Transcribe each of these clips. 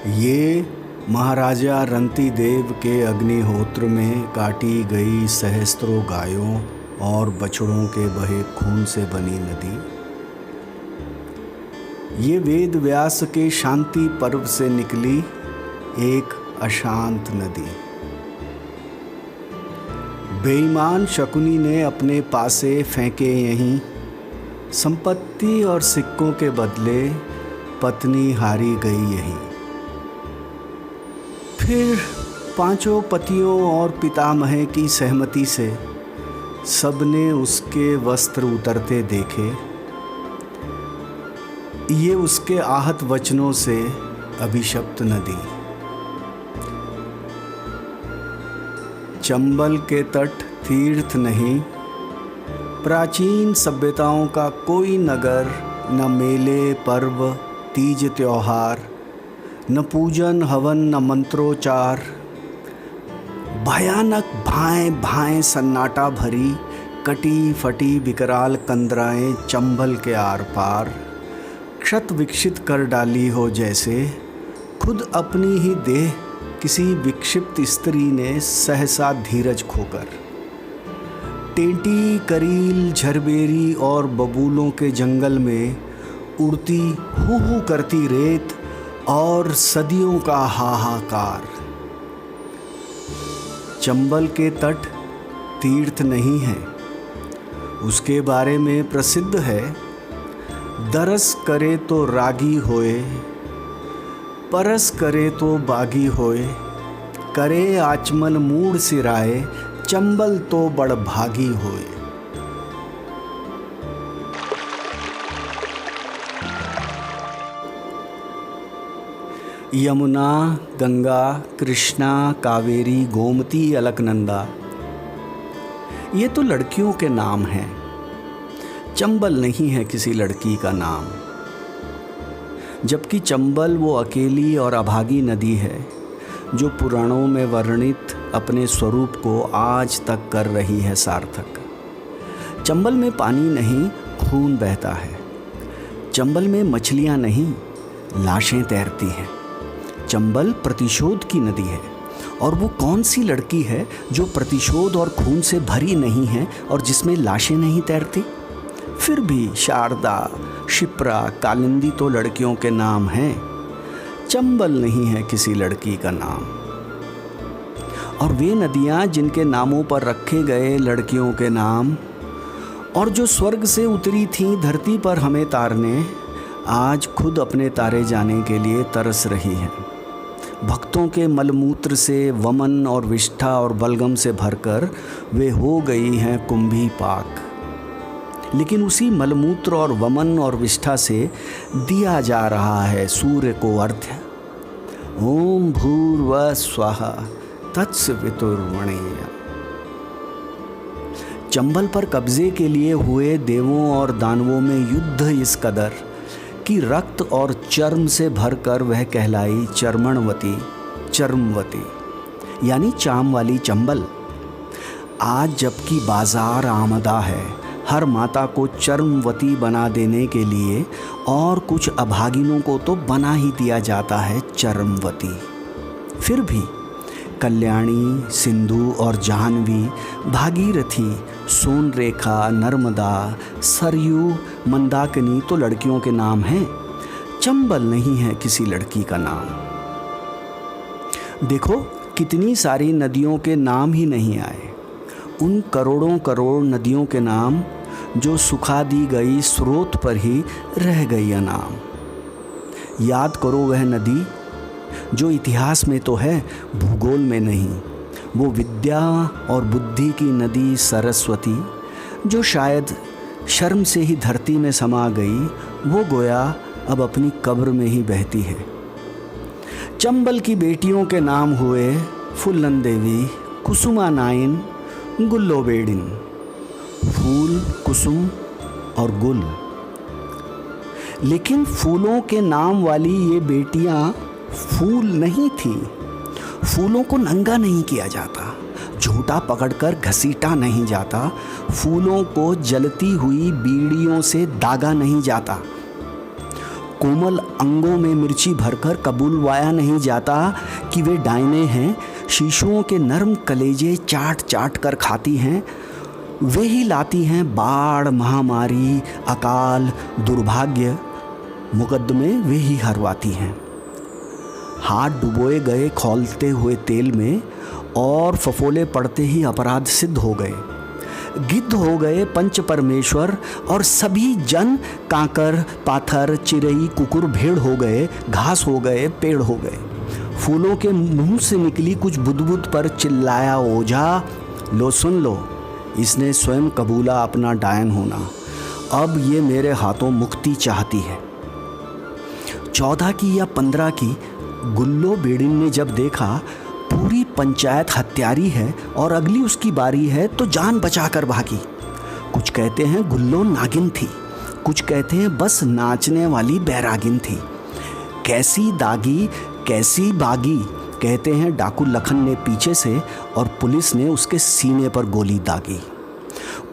ये महाराजा रंतिदेव के अग्निहोत्र में काटी गई सहस्त्रों गायों और बछड़ों के बहे खून से बनी नदी। ये वेद व्यास के शांति पर्व से निकली एक अशांत नदी। बेईमान शकुनी ने अपने पासे फेंके यहीं संपत्ति और सिक्कों के बदले पत्नी हारी गई यहीं। फिर पांचों पतियों और पितामह की सहमति से सबने उसके वस्त्र उतरते देखे। ये उसके आहत वचनों से अभिशप्त नदी। चंबल के तट तीर्थ नहीं, प्राचीन सभ्यताओं का कोई नगर, न मेले पर्व तीज त्योहार, न पूजन हवन न मंत्रोच्चार। भयानक भाएं भाएं सन्नाटा भरी कटी फटी विकराल कंदराएं चंबल के आर पार क्षत विक्षित कर डाली हो, जैसे खुद अपनी ही देह किसी विक्षिप्त स्त्री ने सहसा धीरज खोकर। टेंटी करील झरबेरी और बबूलों के जंगल में उड़ती हू करती रेत और सदियों का हाहाकार। चंबल के तट तीर्थ नहीं है, उसके बारे में प्रसिद्ध है। दरस करे तो रागी होए, परस करे तो बागी होए। करे आचमन मूड सिराए, चंबल तो बड़ भागी होए। यमुना, गंगा, कृष्णा, कावेरी, गोमती, अलकनंदा, ये तो लड़कियों के नाम हैं। चंबल नहीं है किसी लड़की का नाम। जबकि चंबल वो अकेली और अभागी नदी है जो पुराणों में वर्णित अपने स्वरूप को आज तक कर रही है सार्थक। चंबल में पानी नहीं, खून बहता है। चंबल में मछलियाँ नहीं, लाशें तैरती हैं। चंबल प्रतिशोध की नदी है। और वो कौन सी लड़की है जो प्रतिशोध और खून से भरी नहीं है और जिसमें लाशें नहीं तैरती? फिर भी शारदा, शिप्रा, कालिंदी तो लड़कियों के नाम हैं। चंबल नहीं है किसी लड़की का नाम। और वे नदियाँ जिनके नामों पर रखे गए लड़कियों के नाम और जो स्वर्ग से उतरी थीं धरती पर हमें तारने, आज खुद अपने तारे जाने के लिए तरस रही हैं। भक्तों के मलमूत्र से वमन और विष्ठा और बलगम से भरकर वे हो गई हैं कुंभी पाक। लेकिन उसी मलमूत्र और वमन और विष्ठा से दिया जा रहा है सूर्य को अर्घ्य। ओम भूर्भुवः स्वः तत्सवितुर्वरेण्यम्। चंबल पर कब्जे के लिए हुए देवों और दानवों में युद्ध इस कदर कि रक्त और चर्म से भरकर वह कहलाई चर्मणवती, चर्मवती, यानी चाम वाली चंबल। आज जबकि बाजार आमदा है हर माता को चर्मवती बना देने के लिए, और कुछ अभागिनों को तो बना ही दिया जाता है चर्मवती। फिर भी कल्याणी, सिंधु और जाह्नवी, भागीरथी, सोनरेखा, नर्मदा, सरयू, मंदाकिनी तो लड़कियों के नाम हैं। चंबल नहीं है किसी लड़की का नाम। देखो कितनी सारी नदियों के नाम ही नहीं आए। उन करोड़ों करोड़ नदियों के नाम जो सुखा दी गई स्रोत पर ही रह गई अनाम। याद करो वह नदी जो इतिहास में तो है, भूगोल में नहीं। वो विद्या और बुद्धि की नदी सरस्वती, जो शायद शर्म से ही धरती में समा गई, वो गोया अब अपनी कब्र में ही बहती है। चंबल की बेटियों के नाम हुए फुल्लन देवी, कुसुमा नायन, गुल्लो बेडिन। फूल, कुसुम और गुल। लेकिन फूलों के नाम वाली ये बेटियां फूल नहीं थी। फूलों को नंगा नहीं किया जाता, झूठा पकड़कर घसीटा नहीं जाता, फूलों को जलती हुई बीड़ियों से दागा नहीं जाता। कोमल अंगों में मिर्ची भरकर कबूलवाया नहीं जाता कि वे डायने हैं। शिशुओं के नर्म कलेजे चाट चाट कर खाती हैं। वे ही लाती हैं बाढ़, महामारी, अकाल, दुर्भाग्य, मुकद्दमे वे ही हरवाती हैं। हाथ डुबोए गए खौलते हुए तेल में और फफोले पड़ते ही अपराध सिद्ध हो गए। गिद्ध हो गए पंच परमेश्वर और सभी जन कांकर, पाथर, चिरई, कुकुर, भेड़ हो गए, घास हो गए, पेड़ हो गए। फूलों के मुंह से निकली कुछ बुदबुद पर चिल्लाया ओझा, लो सुन लो, इसने स्वयं कबूला अपना डायन होना। अब ये मेरे हाथों मुक्ति चाहती है। 14 की या 15 की गुल्लो बेड़िन ने जब देखा पूरी पंचायत हत्यारी है और अगली उसकी बारी है तो जान बचाकर भागी। कुछ कहते हैं गुल्लो नागिन थी, कुछ कहते हैं बस नाचने वाली बैरागिन थी। कैसी दागी कैसी बागी, कहते हैं डाकू लखन ने पीछे से और पुलिस ने उसके सीने पर गोली दागी।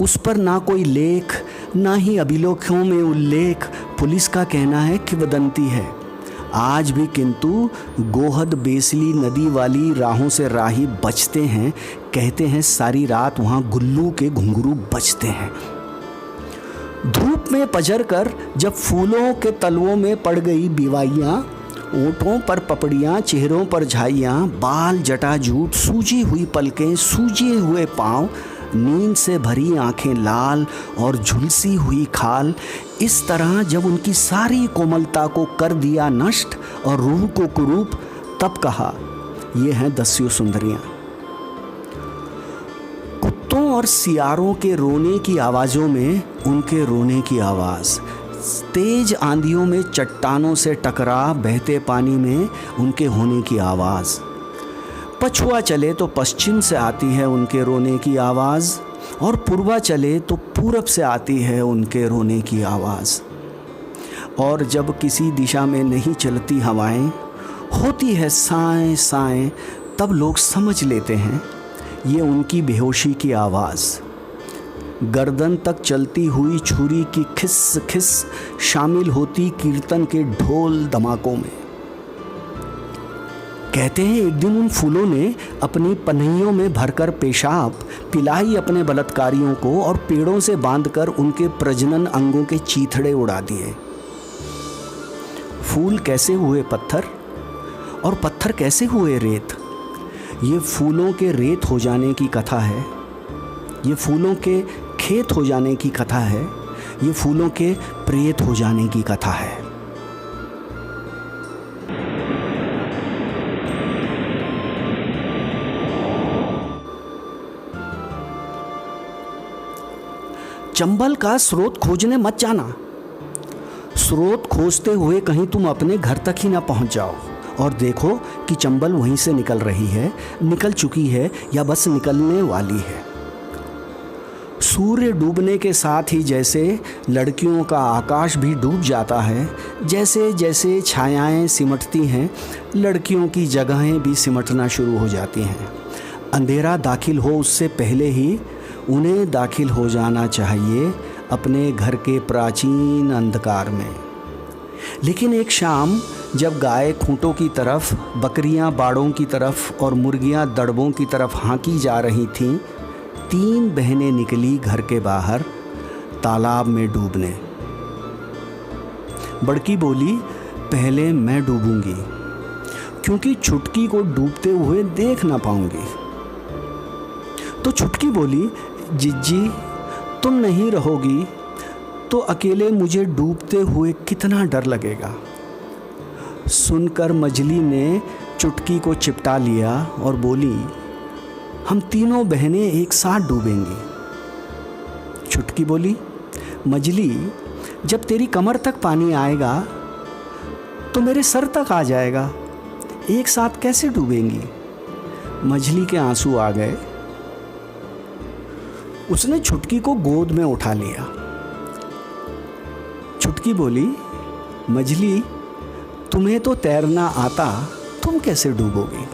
उस पर ना कोई लेख, ना ही अभिलेखों में उल्लेख। पुलिस का कहना है किंवदंती है आज भी, किंतु गोहद बेसली नदी वाली राहों से राही बचते हैं। कहते हैं सारी रात वहाँ गुल्लू के घुंघरू बजते हैं। धूप में पजर कर जब फूलों के तलवों में पड़ गई बिवाइयाँ, ओंठों पर पपड़ियाँ, चेहरों पर झाइयाँ, बाल जटा जूट, सूजी हुई पलकें, सूजे हुए पाँव, नींद से भरी आंखें लाल और झुलसी हुई खाल, इस तरह जब उनकी सारी कोमलता को कर दिया नष्ट और रूह को कुरूप, तब कहा ये हैं दस्यु सुंदरियां। कुत्तों और सियारों के रोने की आवाज़ों में उनके रोने की आवाज़, तेज आंधियों में चट्टानों से टकरा बहते पानी में उनके होने की आवाज़। पछुआ चले तो पश्चिम से आती है उनके रोने की आवाज़ और पूर्वा चले तो पूरब से आती है उनके रोने की आवाज़। और जब किसी दिशा में नहीं चलती हवाएं, होती है साएं साएं, तब लोग समझ लेते हैं ये उनकी बेहोशी की आवाज़। गर्दन तक चलती हुई छुरी की खिस खिस शामिल होती कीर्तन के ढोल धमाकों में। कहते हैं एक दिन उन फूलों ने अपनी पन्हियों में भरकर पेशाब पिलाई अपने बलात्कारियों को और पेड़ों से बांधकर उनके प्रजनन अंगों के चीथड़े उड़ा दिए। फूल कैसे हुए पत्थर और पत्थर कैसे हुए रेत, ये फूलों के रेत हो जाने की कथा है। ये फूलों के खेत हो जाने की कथा है। ये फूलों के प्रेत हो जाने की कथा है। चंबल का स्रोत खोजने मत जाना। स्रोत खोजते हुए कहीं तुम अपने घर तक ही ना पहुंच जाओ और देखो कि चंबल वहीं से निकल रही है, निकल चुकी है या बस निकलने वाली है। सूर्य डूबने के साथ ही जैसे लड़कियों का आकाश भी डूब जाता है, जैसे जैसे छायाएं सिमटती हैं, लड़कियों की जगहें भी सिमटना शुरू हो जाती हैं। अंधेरा दाखिल हो उससे पहले ही उन्हें दाखिल हो जाना चाहिए अपने घर के प्राचीन अंधकार में। लेकिन एक शाम जब गाय खूंटों की तरफ, बकरियां बाड़ों की तरफ और मुर्गियां दड़बों की तरफ हाँकी जा रही थीं, 3 बहनें निकली घर के बाहर तालाब में डूबने। बड़की बोली पहले मैं डूबूंगी क्योंकि छुटकी को डूबते हुए देख ना पाऊंगी। तो छुटकी बोली जिज्जी तुम नहीं रहोगी तो अकेले मुझे डूबते हुए कितना डर लगेगा। सुनकर मजली ने चुटकी को चिपटा लिया और बोली हम तीनों बहनें एक साथ डूबेंगी। चुटकी बोली मजली जब तेरी कमर तक पानी आएगा तो मेरे सर तक आ जाएगा, एक साथ कैसे डूबेंगी। मजली के आंसू आ गए। उसने छुटकी को गोद में उठा लिया। छुटकी बोली मजली तुम्हें तो तैरना आता, तुम कैसे डूबोगी।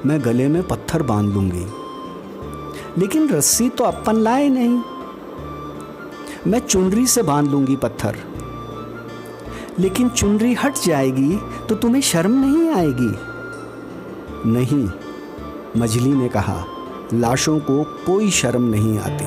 मैं गले में पत्थर बांध लूंगी, लेकिन रस्सी तो अपन लाए नहीं। मैं चुनरी से बांध लूंगी पत्थर। लेकिन चुनरी हट जाएगी तो तुम्हें शर्म नहीं आएगी? नहीं, मजली ने कहा, लाशों को कोई शर्म नहीं आती।